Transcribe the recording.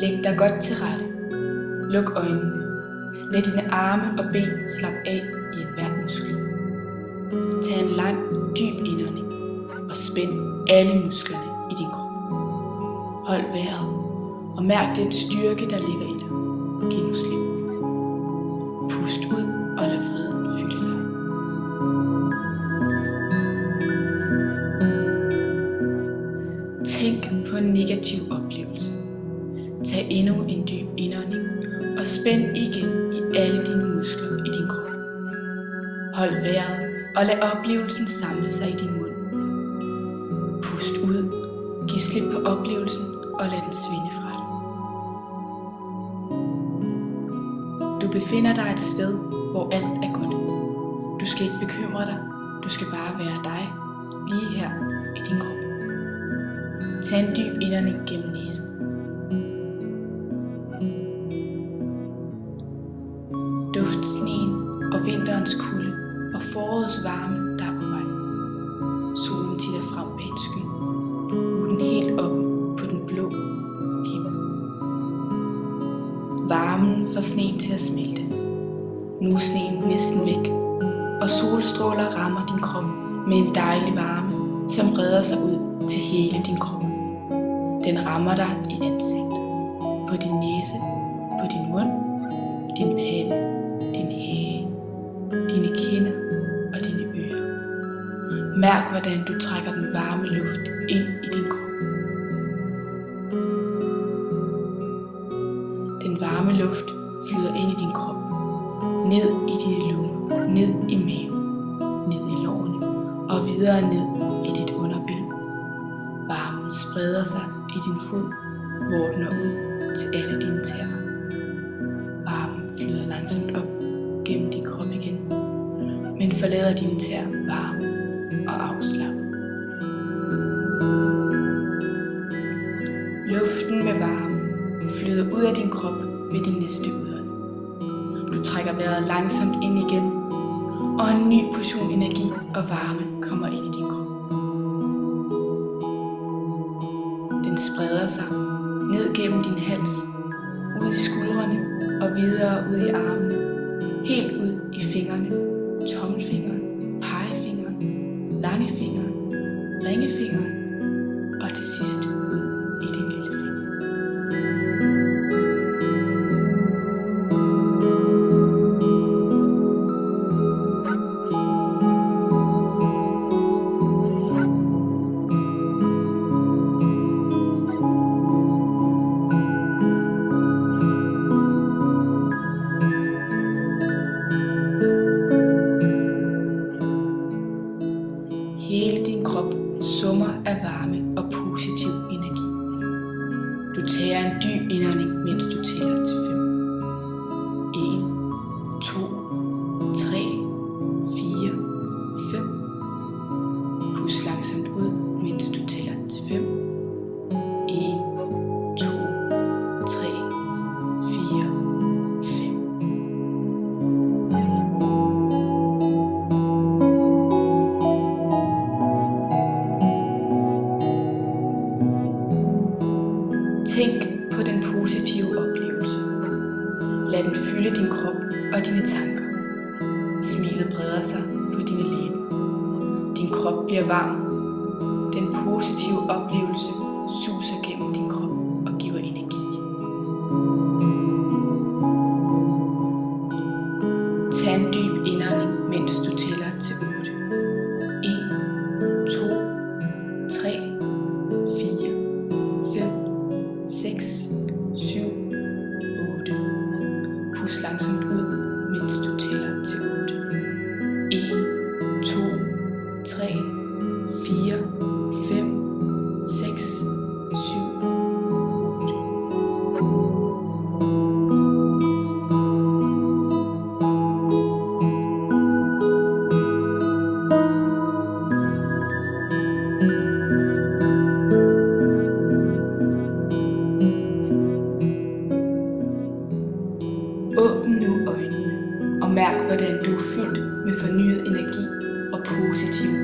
Læg dig godt til rette. Luk øjnene. Lad dine arme og ben slappe af i enhver muskel. Tag en lang, dyb indånding og spænd alle musklerne i din krop. Hold vejret og mærk den styrke, der ligger i dig. Giv nu slip. Pust ud og lad freden fylde dig. Tænk på en negativ oplevelse. Tag endnu en dyb indånding og spænd igen i alle dine muskler i din krop. Hold vejret og lad oplevelsen samle sig i din mund. Pust ud, giv slip på oplevelsen og lad den svinde fra dig. Du befinder dig et sted, hvor alt er godt. Du skal ikke bekymre dig, du skal bare være dig, lige her i din krop. Tag en dyb indånding gennem næsen. Duft sneen og vinterens kulde og forårets varme, der er på vej. Solen titter frem bag et sky. Nu er den helt oppe på den blå himmel. Varmen får sneen til at smelte. Nu er sneen næsten væk, og solstråler rammer din krop med en dejlig varme, som breder sig ud til hele din krop. Den rammer dig i ansigtet, på din næse, på din mund, din pande, din hage, dine kinder og dine ører. Mærk, hvordan du trækker den varme luft ind i din krop. Den varme luft flyder ind i din krop, ned i dine lunger, ned i maven, ned i lårene og videre ned i dit underben. Varmen spreder sig i din fod, hvor den når ud til alle dine tæer. Varmen flyder langsomt op gennem din krop igen, men forlader dine tæer varme og afslappet. Luften med varme flyder ud af din krop ved din næste udånding. Du trækker vejret langsomt ind igen, og en ny portion energi og varme kommer ind i din krop. Den spreder sig ned gennem din hals, ud i skuldrene og videre ud i armene, helt ud i fingrene, tommelfingeren, pegefingeren, langefingeren, ringefingeren og til sidst ud i din lillefinger. Hele din krop summer af varme og positiv energi. Du tager en dyb indånding, mens du tæller til 5. 1, 2, 3, 4, 5. Pust langsomt ud, mens du tæller til 5. 1, 2, 3, 4, 5. Tænk på den positive oplevelse. Lad den fylde din krop og dine tanker. Smilet breder sig på dine læber. Din krop bliver varm. Den positive oplevelse suser gennem din krop og giver energi. Tag en dyb indånding, mens du tæller til 8. 1, 2, 3, 4, 5, 6, 7, 8. Pust langsomt ud, mens du tæller til 8. 1, 2, 3, 4, 5, 6, 7, 8. Åbn nu øjnene og mærk, hvordan du er fyldt med fornyet energi og positiv